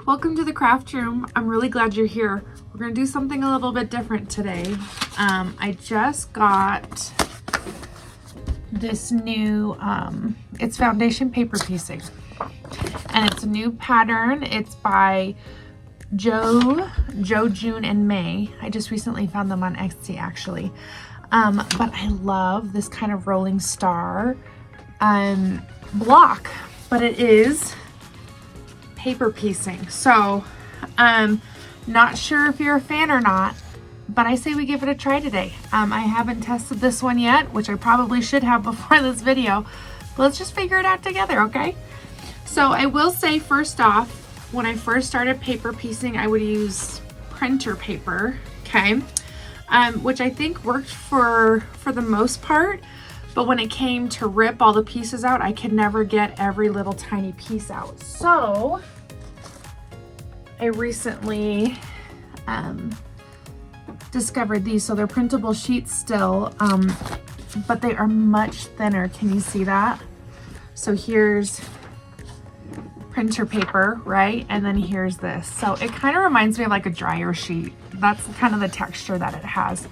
welcome to the craft room. I'm really glad you're here. We're gonna do something a little bit different today. I just got this new, it's foundation paper piecing, and it's a new pattern. It's by Joe, June, and May. I just recently found them on Etsy actually. But I love this kind of rolling star block, but it is paper piecing. So not sure if you're a fan or not, but I say we give it a try today. I haven't tested this one yet, which I probably should have before this video, but let's just figure it out together, okay? So I will say first off, when I first started paper piecing, I would use printer paper, okay? Which I think worked for the most part, but when it came to rip all the pieces out, I could never get every little tiny piece out. So I recently discovered these. So they're printable sheets still, but they are much thinner. Can you see that? So here's printer paper, right? And then here's this. So it kind of reminds me of like a dryer sheet. That's kind of the texture that it has.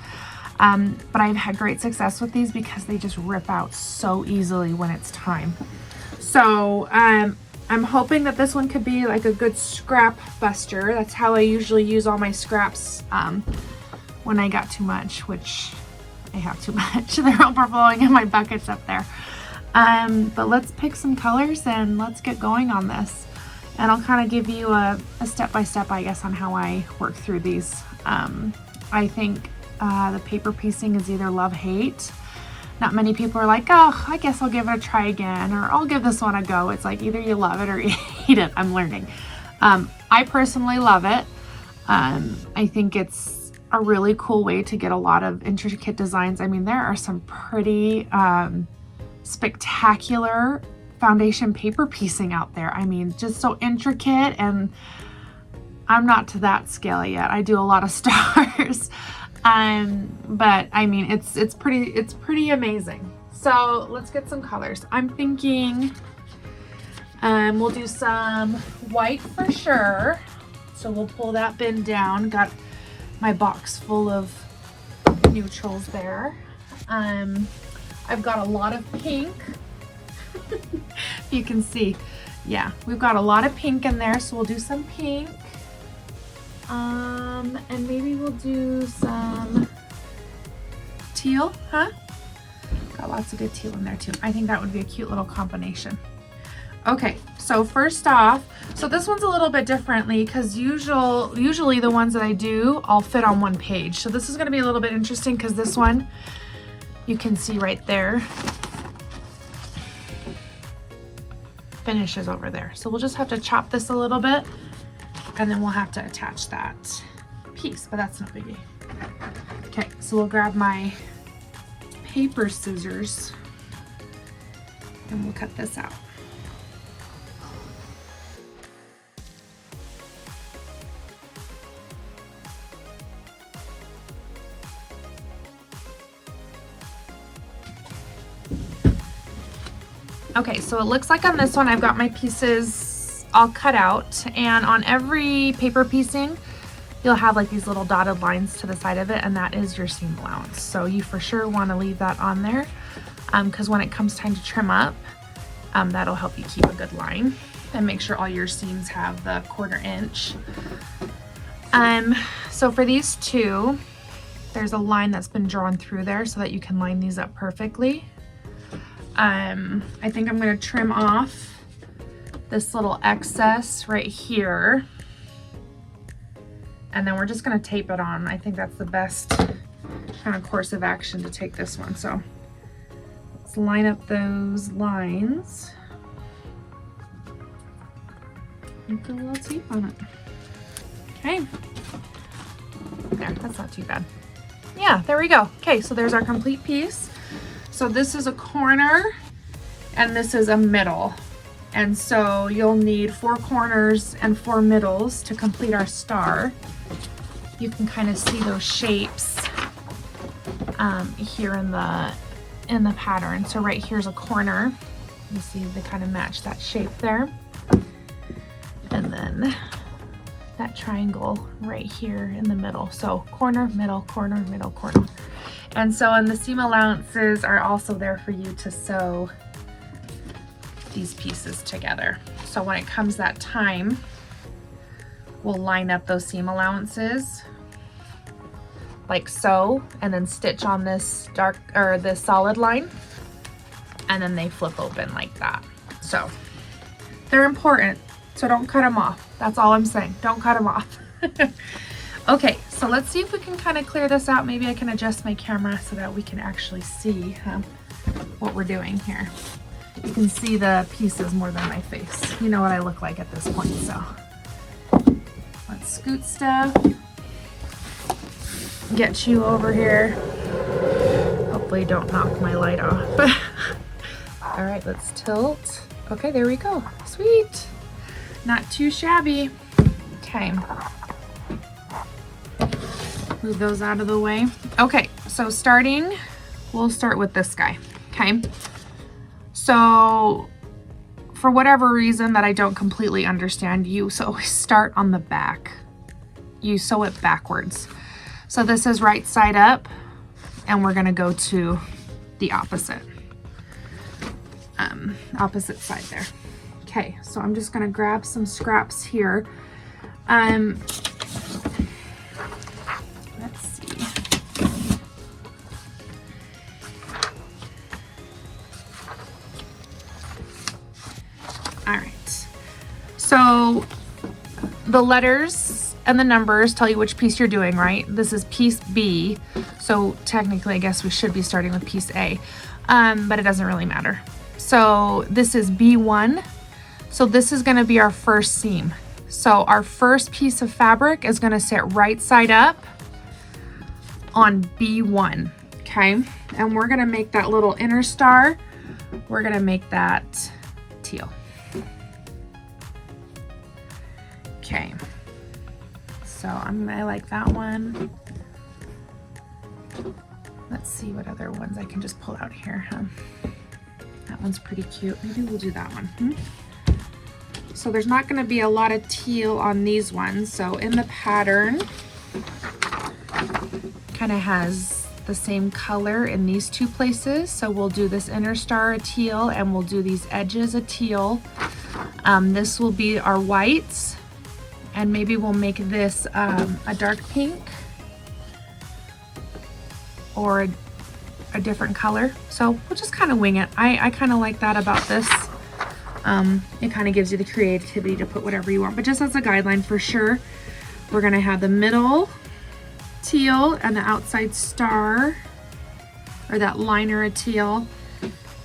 But I've had great success with these because they just rip out so easily when it's time. So I'm hoping that this one could be like a good scrap buster. That's how I usually use all my scraps when I got too much, which I have too much. They're overflowing in my buckets up there. But let's pick some colors and let's get going on this. And I'll kind of give you a step-by-step, I guess, on how I work through these. I think the paper piecing is either love, hate. Not many people are like, oh, I guess I'll give it a try again, or I'll give this one a go. It's like either you love it or you hate it. I'm learning. I personally love it. I think it's a really cool way to get a lot of intricate designs. I mean, there are some pretty spectacular foundation paper piecing out there. I mean, just so intricate, and I'm not to that scale yet. I do a lot of stars. But I mean, it's pretty amazing. So let's get some colors. I'm thinking we'll do some white for sure. So we'll pull that bin down. Got my box full of neutrals there. I've got a lot of pink. You can see, yeah, we've got a lot of pink in there, so we'll do some pink. And maybe we'll do some teal, huh? Got lots of good teal in there too. I think that would be a cute little combination. Okay, so first off, so this one's a little bit differently because usually the ones that I do all fit on one page. So this is going to be a little bit interesting because this one, you can see right there, finishes over there. So we'll just have to chop this a little bit, and then we'll have to attach that piece, but that's no biggie. Okay, so we'll grab my paper scissors and we'll cut this out. Okay, so it looks like on this one I've got my pieces all cut out, and on every paper piecing you'll have like these little dotted lines to the side of it, and that is your seam allowance. So you for sure want to leave that on there because when it comes time to trim up, that'll help you keep a good line and make sure all your seams have the 1/4 inch. So for these two, there's a line that's been drawn through there so that you can line these up perfectly. I think I'm going to trim off this little excess right here, and then we're just going to tape it on. I think that's the best kind of course of action to take this one. So let's line up those lines and put a little tape on it. Okay, there, that's not too bad. Yeah, there we go. Okay, so there's our complete piece. So this is a corner and this is a middle. And so you'll need 4 corners and 4 middles to complete our star. You can kind of see those shapes here in the pattern. So right here's a corner. You see they kind of match that shape there. And then that triangle right here in the middle. So corner, middle, corner, middle, corner. And so, and the seam allowances are also there for you to sew these pieces together. So when it comes that time, we'll line up those seam allowances like so, and then stitch on this dark or this solid line, and then they flip open like that. So they're important, so don't cut them off. That's all I'm saying. Don't cut them off. Okay, so let's see if we can kind of clear this out. Maybe I can adjust my camera so that we can actually see what we're doing here. You can see the pieces more than my face. You know what I look like at this point, so. Let's scoot stuff. Get you over here. Hopefully don't knock my light off. All right, let's tilt. Okay, there we go. Sweet. Not too shabby. Okay. Move those out of the way. Okay, so we'll start with this guy, okay? So for whatever reason that I don't completely understand, you always start on the back. You sew it backwards. So this is right side up, and we're gonna go to the opposite side there. Okay, so I'm just gonna grab some scraps here. Let's see. All right, so the letters and the numbers tell you which piece you're doing, right? This is piece B, so technically I guess we should be starting with piece A, but it doesn't really matter. So this is B1, so this is gonna be our first seam. So our first piece of fabric is gonna sit right side up on B1, okay? And we're gonna make that little inner star, we're gonna make that teal. Okay, so I like that one. Let's see what other ones I can just pull out here. That one's pretty cute. Maybe we'll do that one. So there's not going to be a lot of teal on these ones. So in the pattern, kind of has the same color in these two places. So we'll do this inner star a teal, and we'll do these edges a teal. This will be our whites, and maybe we'll make this a dark pink or a different color. So we'll just kind of wing it. I kind of like that about this. It kind of gives you the creativity to put whatever you want, but just as a guideline for sure, we're gonna have the middle teal and the outside star, or that liner a teal,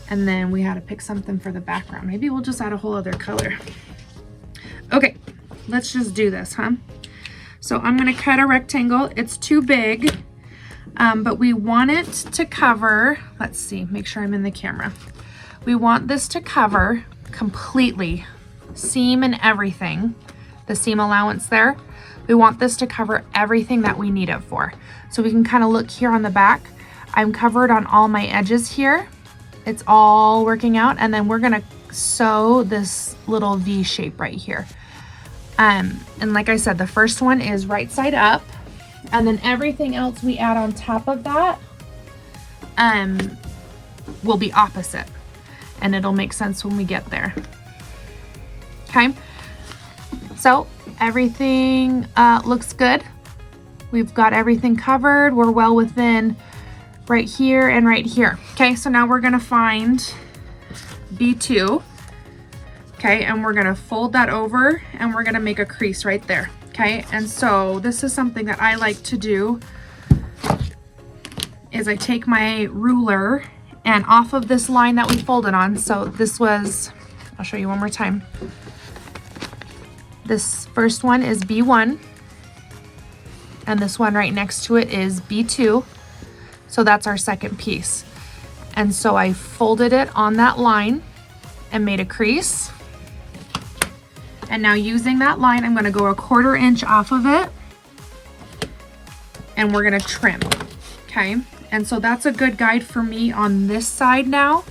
and then we had to pick something for the background. Maybe we'll just add a whole other color. Okay, let's just do this, huh? So I'm gonna cut a rectangle. It's too big, but we want it to cover, let's see, make sure I'm in the camera. We want this to cover completely, seam and everything, the seam allowance there. We want this to cover everything that we need it for. So we can kind of look here on the back. I'm covered on all my edges here. It's all working out, and then we're gonna sew this little V shape right here. And like I said, the first one is right side up, and then everything else we add on top of that will be opposite, and it'll make sense when we get there. Okay, so everything looks good. We've got everything covered. We're well within right here and right here. Okay, so now we're gonna find B2. Okay, and we're gonna fold that over, and we're gonna make a crease right there. Okay, and so this is something that I like to do, is I take my ruler, and off of this line that we folded on, so this was, I'll show you one more time. This first one is B1, and this one right next to it is B2. So that's our second piece. And so I folded it on that line and made a crease. And now using that line, I'm gonna go 1/4 inch off of it, and we're gonna trim, okay? And so that's a good guide for me on this side now,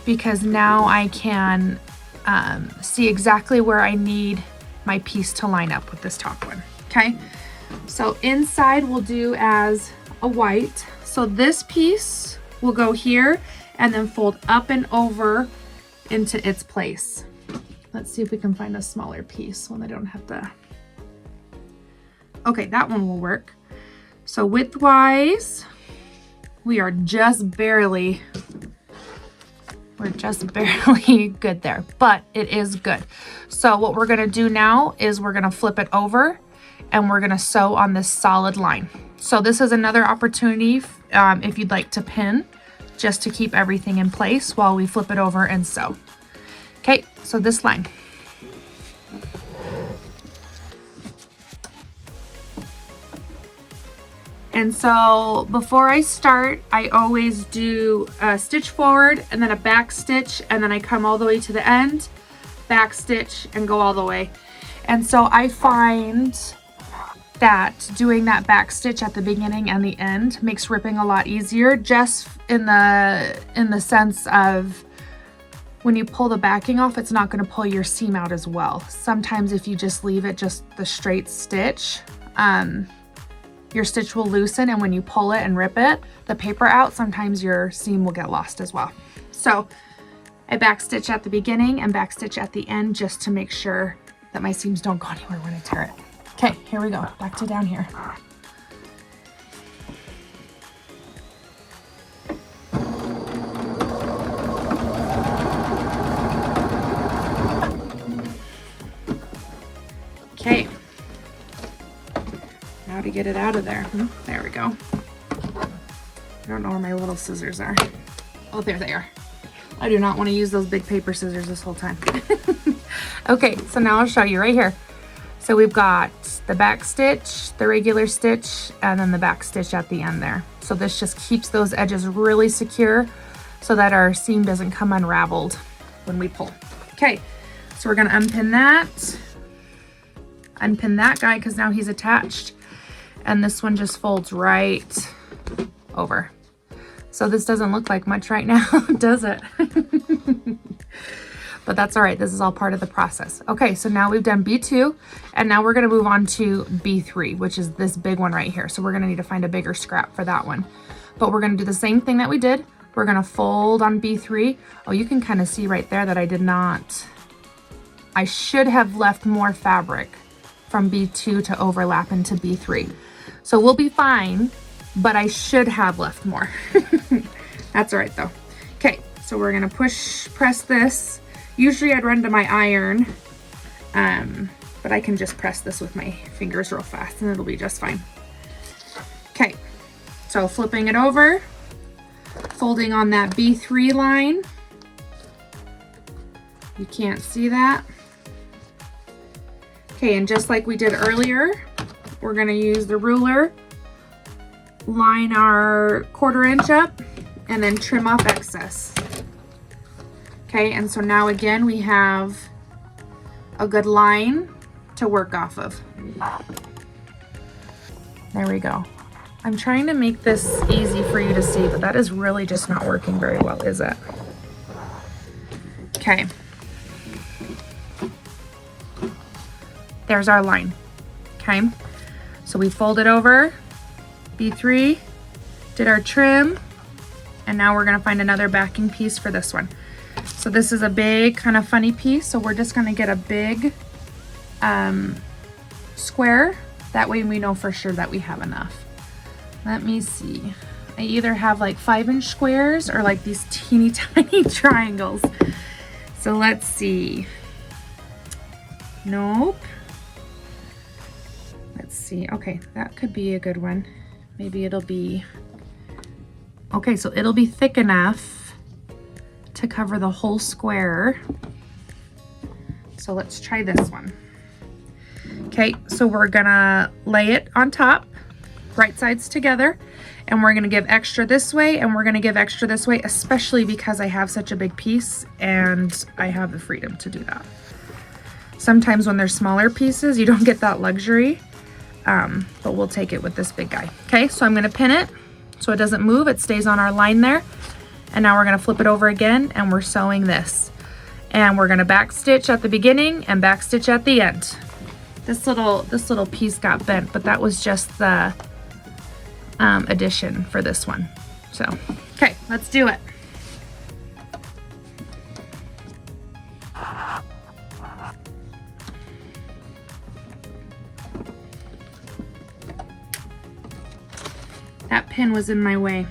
because now I can see exactly where I need my piece to line up with this top one. Okay, so inside we'll do as a white. So this piece will go here and then fold up and over into its place. Let's see if we can find a smaller piece, one I don't have to. Okay, that one will work. So widthwise, we're just barely good there, but it is good. So what we're gonna do now is we're gonna flip it over and we're gonna sew on this solid line. So this is another opportunity if you'd like to pin, just to keep everything in place while we flip it over and sew. Okay, so this line. And so before I start, I always do a stitch forward and then a back stitch, and then I come all the way to the end, back stitch, and go all the way. And so I find that doing that back stitch at the beginning and the end makes ripping a lot easier, just in the sense of when you pull the backing off, it's not going to pull your seam out as well. Sometimes if you just leave it just the straight stitch, your stitch will loosen, and when you pull it and rip it, the paper out, sometimes your seam will get lost as well. So I back stitch at the beginning and back stitch at the end just to make sure that my seams don't go anywhere when I tear it. Okay, here we go, back to down here. Okay. Now to get it out of there. There we go. I don't know where my little scissors are. Oh, there they are. I do not want to use those big paper scissors this whole time. Okay, so now I'll show you right here. So we've got the back stitch, the regular stitch, and then the back stitch at the end there. So this just keeps those edges really secure so that our seam doesn't come unraveled when we pull. Okay, so we're gonna unpin that guy because now he's attached. And this one just folds right over. So this doesn't look like much right now, does it? But that's all right, this is all part of the process. Okay, so now we've done B2, and now we're gonna move on to B3, which is this big one right here. So we're gonna need to find a bigger scrap for that one. But we're gonna do the same thing that we did. We're gonna fold on B3. Oh, you can kind of see right there that I should have left more fabric from B2 to overlap into B3. So we'll be fine, but I should have left more. That's all right though. Okay, so we're gonna press this. Usually I'd run to my iron, but I can just press this with my fingers real fast and it'll be just fine. Okay, so flipping it over, folding on that B3 line. You can't see that. Okay, and just like we did earlier, we're gonna use the ruler, line our 1/4 inch up, and then trim off excess. Okay, and so now again, we have a good line to work off of. There we go. I'm trying to make this easy for you to see, but that is really just not working very well, is it? Okay. There's our line, okay? So we fold it over, B3, did our trim, and now we're gonna find another backing piece for this one. So this is a big kind of funny piece, so we're just gonna get a big square. That way we know for sure that we have enough. Let me see. I either have like 5-inch squares or like these teeny tiny triangles. So let's see. Nope. Let's see. Okay, that could be a good one. Maybe it'll be, okay, so it'll be thick enough to cover the whole square. So let's try this one. Okay, so we're gonna lay it on top, right sides together, and we're gonna give extra this way and we're gonna give extra this way, especially because I have such a big piece and I have the freedom to do that. Sometimes when there's smaller pieces, you don't get that luxury, but we'll take it with this big guy. Okay, so I'm gonna pin it so it doesn't move, it stays on our line there. And now we're gonna flip it over again and we're sewing this. And we're gonna back stitch at the beginning and back stitch at the end. This little piece got bent, but that was just the addition for this one. So, okay, let's do it. That pin was in my way,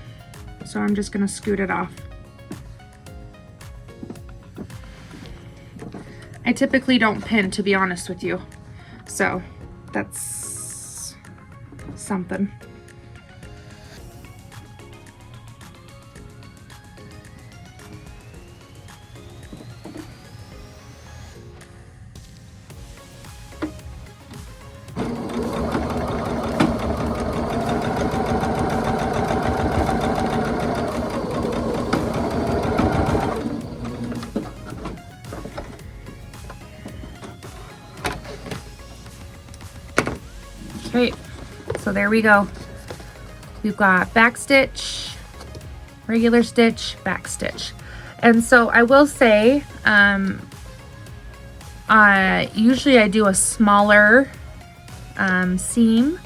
so I'm just gonna scoot it off. I typically don't pin, to be honest with you, so that's something. Okay, so there we go. We've got back stitch, regular stitch, back stitch. And so I will say, usually I do a smaller seam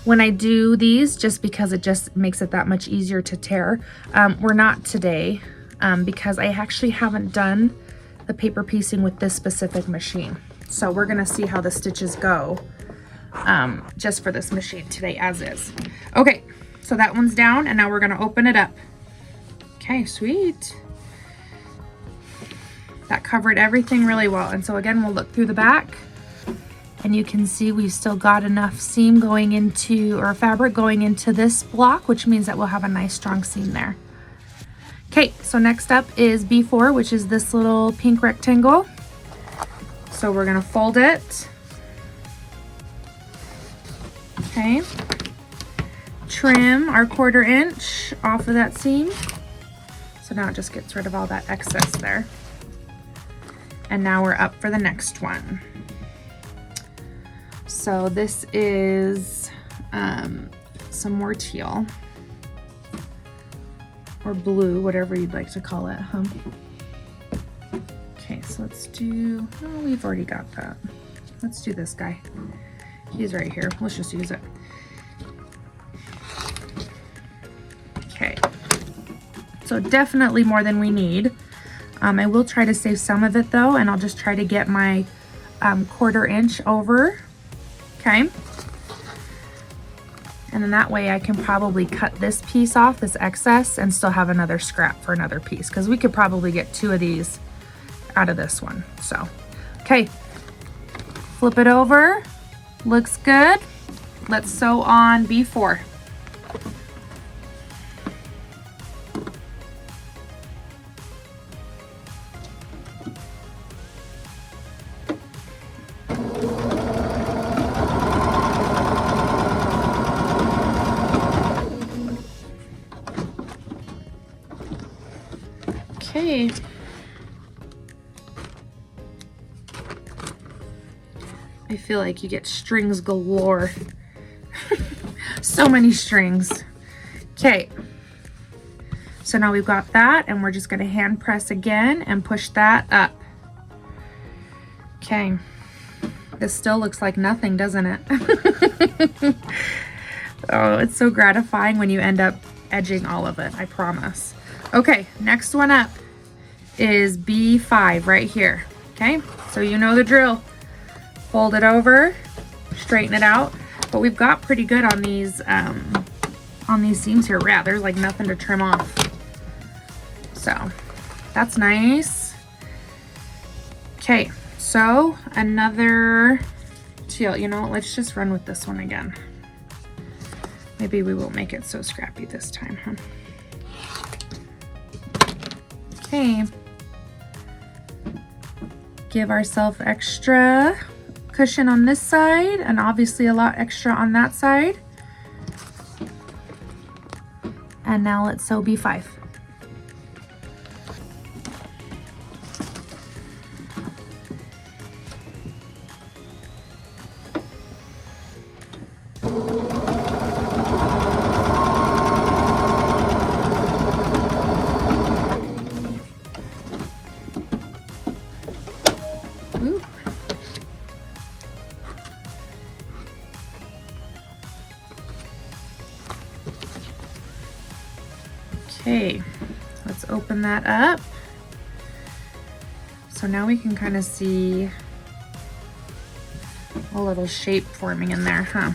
when I do these, just because it just makes it that much easier to tear. We're not today, because I actually haven't done the paper piecing with this specific machine. So we're gonna see how the stitches go just for this machine today as is. Okay, so that one's down, and now we're gonna open it up. Okay, sweet. That covered everything really well. And so again, we'll look through the back, and you can see we've still got enough seam going into, or fabric going into this block, which means that we'll have a nice strong seam there. Okay, so next up is B4, which is this little pink rectangle. So we're gonna fold it. Okay, trim our 1/4 inch off of that seam. So now it just gets rid of all that excess there. And now we're up for the next one. So this is some more teal or blue, whatever you'd like to call it, huh? Okay, so let's do, oh, we've already got that. Let's do this guy. He's right here. Let's just use it. Okay. So definitely more than we need. I will try to save some of it though, and I'll just try to get my 1/4 inch over. Okay. And then that way I can probably cut this piece off, this excess, and still have another scrap for another piece, because we could probably get 2 of these out of this one. So, okay. Flip it over. Looks good. Let's sew on B4. Okay. I feel like you get strings galore. So many strings. Okay. So now we've got that, and we're just going to hand press again and push that up. Okay. This still looks like nothing, doesn't it? Oh, it's so gratifying when you end up edging all of it, I promise. Okay, next one up is B5 right here. Okay, so you know the drill. Fold it over, straighten it out, but we've got pretty good on these seams here. Yeah, there's like nothing to trim off. So that's nice. Okay, so another teal. You know what, let's just run with this one again. Maybe we won't make it so scrappy this time, huh? Okay. Give ourselves extra cushion on this side, and obviously a lot extra on that side. And now let's sew B5. Okay, let's open that up. So now we can kind of see a little shape forming in there, huh?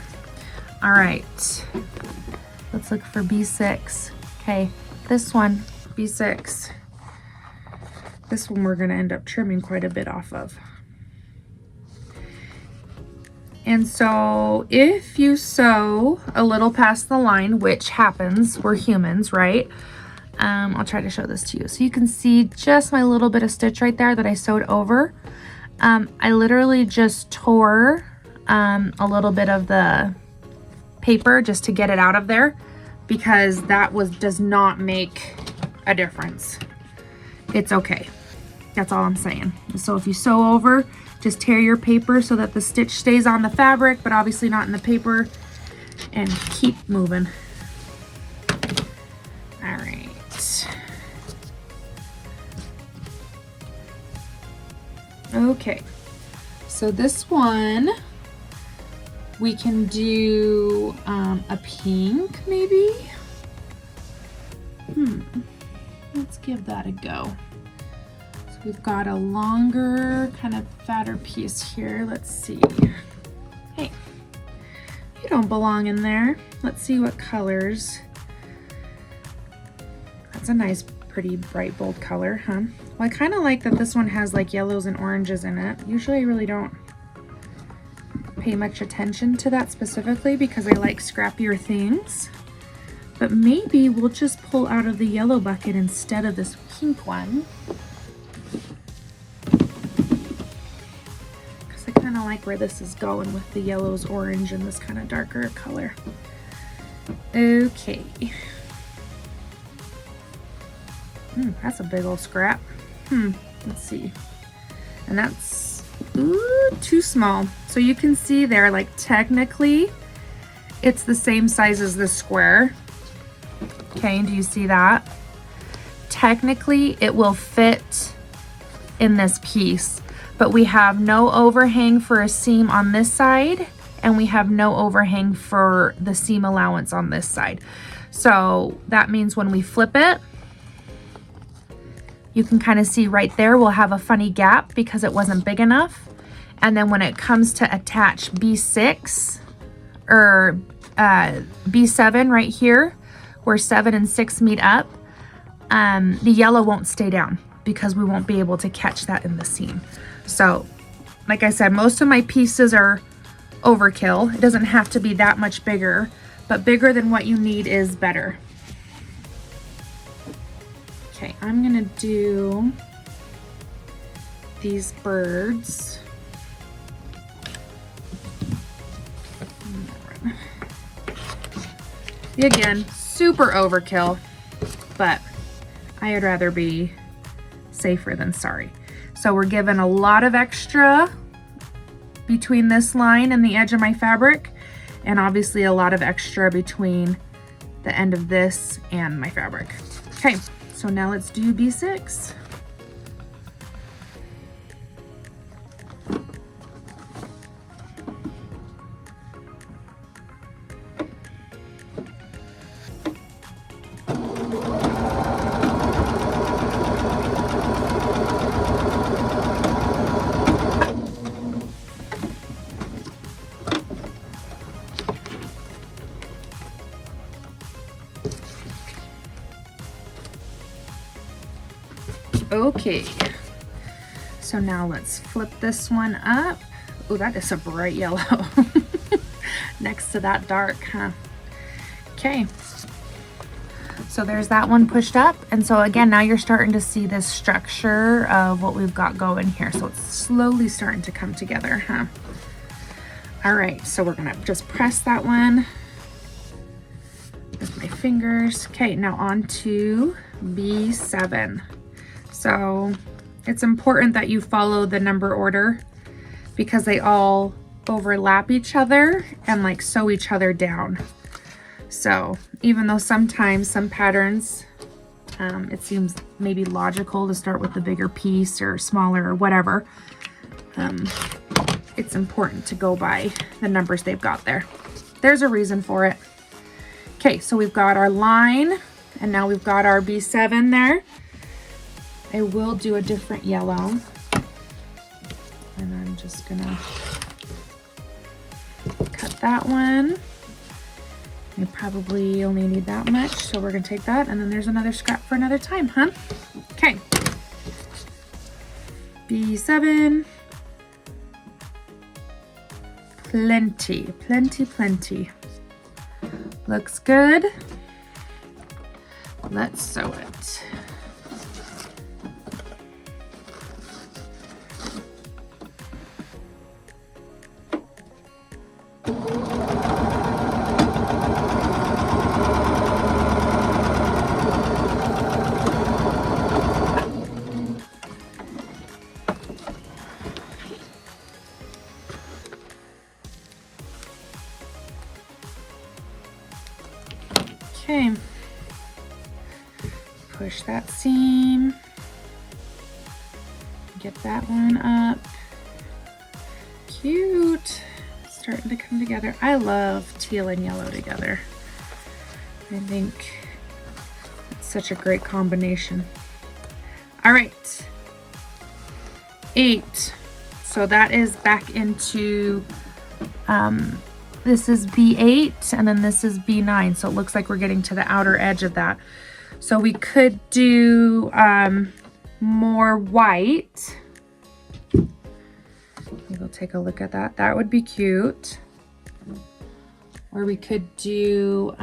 All right, let's look for B6. Okay, this one, B6. This one we're gonna end up trimming quite a bit off of. And so if you sew a little past the line, which happens, we're humans, right? I'll try to show this to you. So you can see just my little bit of stitch right there that I sewed over. I literally just tore a little bit of the paper just to get it out of there, because that does not make a difference. It's okay. That's all I'm saying. So if you sew over, just tear your paper so that the stitch stays on the fabric, but obviously not in the paper, and keep moving. All right. Okay, so this one, we can do a pink maybe. Let's give that a go. So we've got a longer, kind of fatter piece here. Let's see. Hey, you don't belong in there. Let's see what colors. That's a nice, pretty bright, bold color, huh? Well, I kind of like that this one has like yellows and oranges in it. Usually I really don't pay much attention to that specifically because I like scrappier things. But maybe we'll just pull out of the yellow bucket instead of this pink one. Because I kind of like where this is going with the yellows, orange, and this kind of darker color. Okay. That's a big old scrap. Let's see. And that's, ooh, too small. So you can see there, like technically, it's the same size as this square. Okay, do you see that? Technically, it will fit in this piece, but we have no overhang for a seam on this side, and we have no overhang for the seam allowance on this side. So that means when we flip it, you can kind of see right there, we'll have a funny gap because it wasn't big enough. And then when it comes to attach B6 or B7 right here, where 7 and 6 meet up, the yellow won't stay down because we won't be able to catch that in the seam. So, like I said, most of my pieces are overkill. It doesn't have to be that much bigger, but bigger than what you need is better. Okay, I'm gonna do these birds. Again, super overkill, but I'd rather be safer than sorry. So we're given a lot of extra between this line and the edge of my fabric, and obviously a lot of extra between the end of this and my fabric. Okay. So now let's do B6. Okay, so now let's flip this one up. Oh, that is a bright yellow next to that dark, huh? Okay, so there's that one pushed up. And so again, now you're starting to see this structure of what we've got going here. So it's slowly starting to come together, huh? All right, so we're gonna just press that one with my fingers. Okay, now on to B7. So it's important that you follow the number order because they all overlap each other and like sew each other down. So even though sometimes some patterns, it seems maybe logical to start with the bigger piece or smaller or whatever, it's important to go by the numbers they've got there. There's a reason for it. Okay, so we've got our line And now we've got our B7 there. I will do a different yellow. And I'm just gonna cut that one. You probably only need that much, so we're gonna take that, and then there's another scrap for another time, huh? Okay. B7. Plenty, plenty, plenty. Looks good. Let's sew it. Okay, push that seam, get that one up. Cute, starting to come together. I love teal and yellow together. I think it's such a great combination. All right, 8. So that is back into, this is B8 and then this is B9. So it looks like we're getting to the outer edge of that. So we could do more white. We'll take a look at that. That would be cute. Or we could do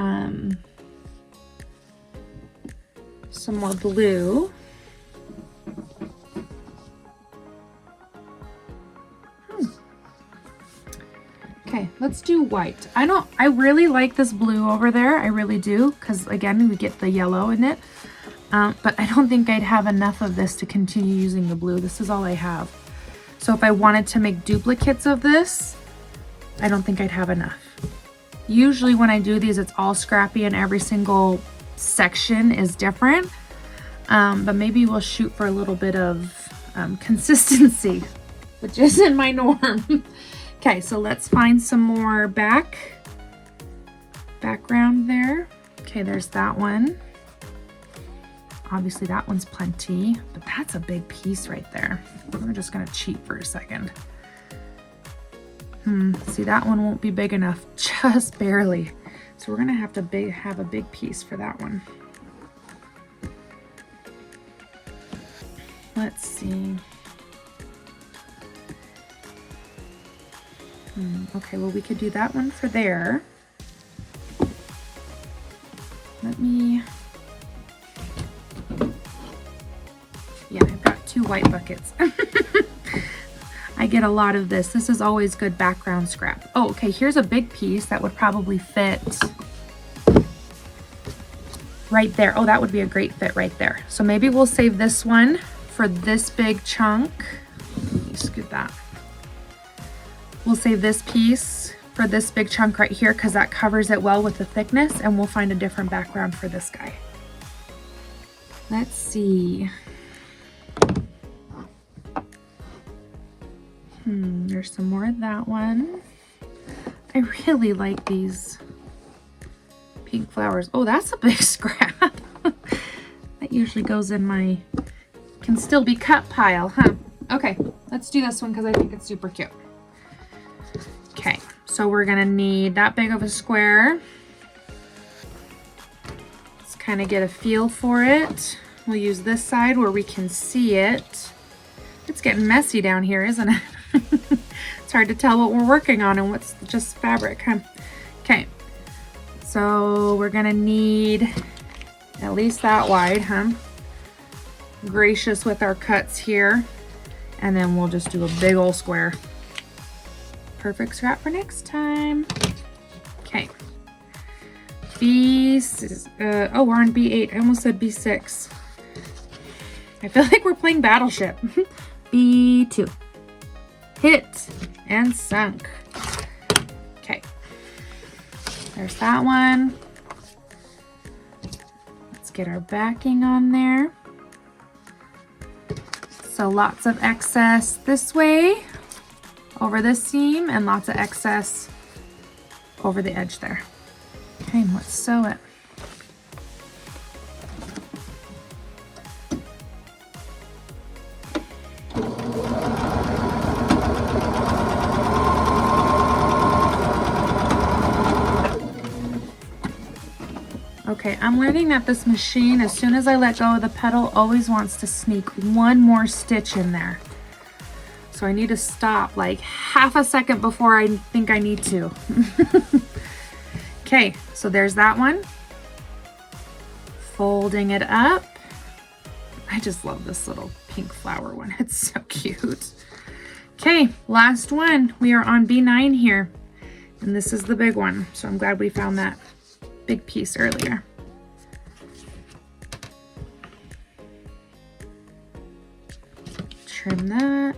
some more blue. Okay, let's do white. I really like this blue over there. I really do, because again, we get the yellow in it. But I don't think I'd have enough of this to continue using the blue. This is all I have. So if I wanted to make duplicates of this, I don't think I'd have enough. Usually when I do these, it's all scrappy and every single section is different. But maybe we'll shoot for a little bit of consistency, which isn't my norm. Okay, so let's find some more background there. Okay, there's that one. Obviously that one's plenty, but that's a big piece right there. We're just gonna cheat for a second. See, that one won't be big enough, just barely. So we're gonna have to have a big piece for that one. Let's see. Okay, well we could do that one for there. Let me, yeah, I've got 2 white buckets. I get a lot of this. This is always good background scrap. Oh, okay, here's a big piece that would probably fit right there. Oh, that would be a great fit right there. So maybe we'll save this one for this big chunk. Let me scoot that. We'll save this piece for this big chunk right here because that covers it well with the thickness, and we'll find a different background for this guy. Let's see. There's some more of that one. I really like these pink flowers. Oh, that's a big scrap. That usually goes in my can still be cut pile, huh? Okay, let's do this one because I think it's super cute. Okay, so we're gonna need that big of a square. Let's kind of get a feel for it. We'll use this side where we can see it. It's getting messy down here, isn't it? It's hard to tell what we're working on and what's just fabric, huh? Okay, so we're gonna need at least that wide, huh? Gracious with our cuts here. And then we'll just do a big old square. Perfect scrap for next time. Okay. Oh, we're on B8. I almost said B6. I feel like we're playing Battleship. B2. Hit and sunk. Okay. There's that one. Let's get our backing on there. So lots of excess this way over this seam and lots of excess over the edge there. Okay, let's sew it. Okay, I'm learning that this machine, as soon as I let go of the pedal, always wants to sneak one more stitch in there. So I need to stop like half a second before I think I need to. Okay, so there's that one. Folding it up. I just love this little pink flower one. It's so cute. Okay, last one. We are on B9 here. And this is the big one. So I'm glad we found that big piece earlier. Trim that.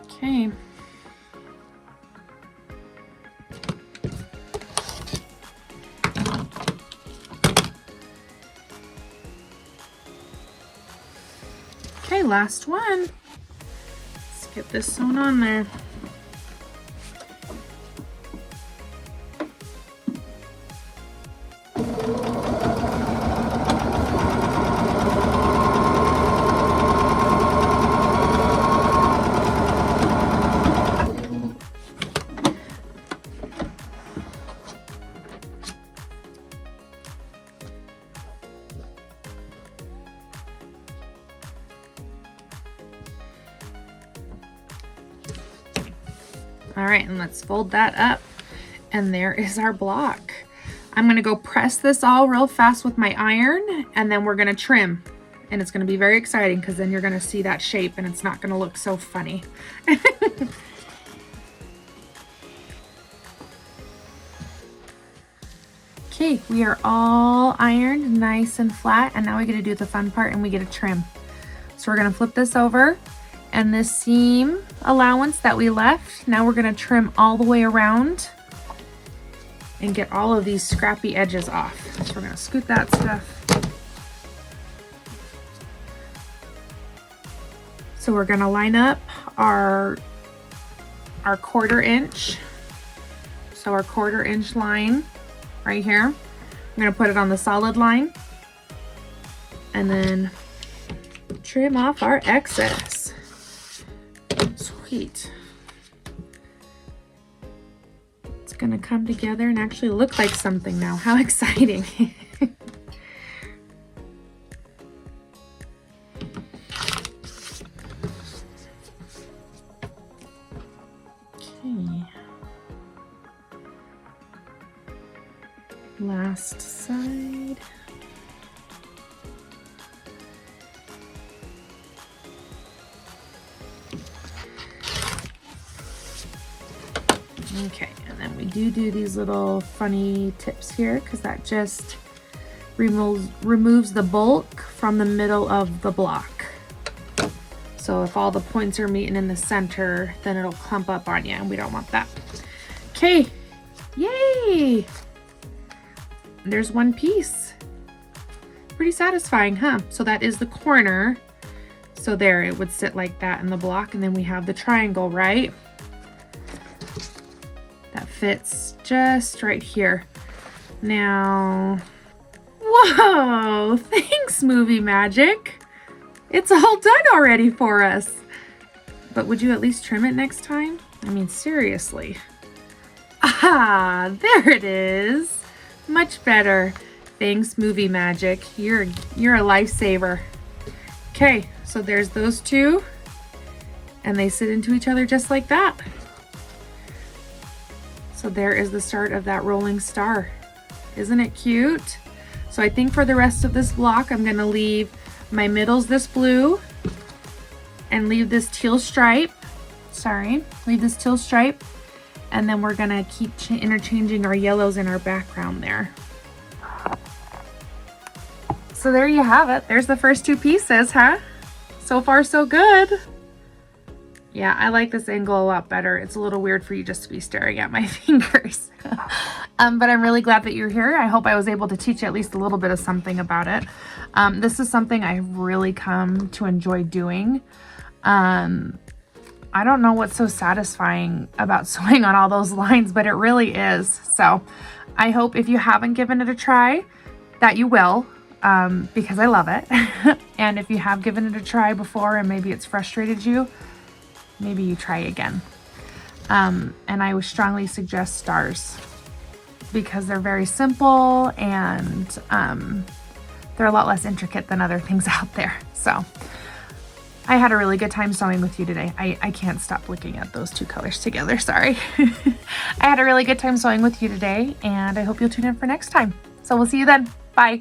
Okay. Okay, last one. Let's get this sewn on there. All right, and let's fold that up. And there is our block. I'm gonna go press this all real fast with my iron, and then we're gonna trim. And it's gonna be very exciting because then you're gonna see that shape and it's not gonna look so funny. Okay, we are all ironed nice and flat, and now we get to do the fun part and we get to trim. So we're gonna flip this over, and this seam allowance that we left, now we're gonna trim all the way around and get all of these scrappy edges off. So we're gonna scoot that stuff. So we're gonna line up our 1/4 inch. So our 1/4 inch line right here. I'm gonna put it on the solid line and then trim off our excess. Sweet. It's gonna come together and actually look like something now. How exciting. Okay. Last side. Okay, and then we do these little funny tips here because that just removes the bulk from the middle of the block. So if all the points are meeting in the center, then it'll clump up on you, and we don't want that. Okay, yay! There's one piece. Pretty satisfying, huh? So that is the corner. So there, it would sit like that in the block, and then we have the triangle, right? That fits just right here. Now, whoa, thanks, Movie Magic. It's all done already for us. But would you at least trim it next time? I mean, seriously. Ah, there it is. Much better. Thanks, Movie Magic. You're a lifesaver. Okay, so there's those two, and they sit into each other just like that. So there is the start of that rolling star. Isn't it cute? So I think for the rest of this block, I'm gonna leave my middles this blue and leave this teal stripe. Sorry, leave this teal stripe. And then we're gonna keep interchanging our yellows in our background there. So there you have it. There's the first two pieces, huh? So far, so good. Yeah, I like this angle a lot better. It's a little weird for you just to be staring at my fingers. But I'm really glad that you're here. I hope I was able to teach you at least a little bit of something about it. This is something I've really come to enjoy doing. I don't know what's so satisfying about sewing on all those lines, but it really is. So I hope if you haven't given it a try, that you will, because I love it. And if you have given it a try before and maybe it's frustrated you, maybe you try again. And I would strongly suggest stars because they're very simple and they're a lot less intricate than other things out there. So I had a really good time sewing with you today. I can't stop looking at those two colors together, sorry. I had a really good time sewing with you today, and I hope you'll tune in for next time. So we'll see you then. Bye.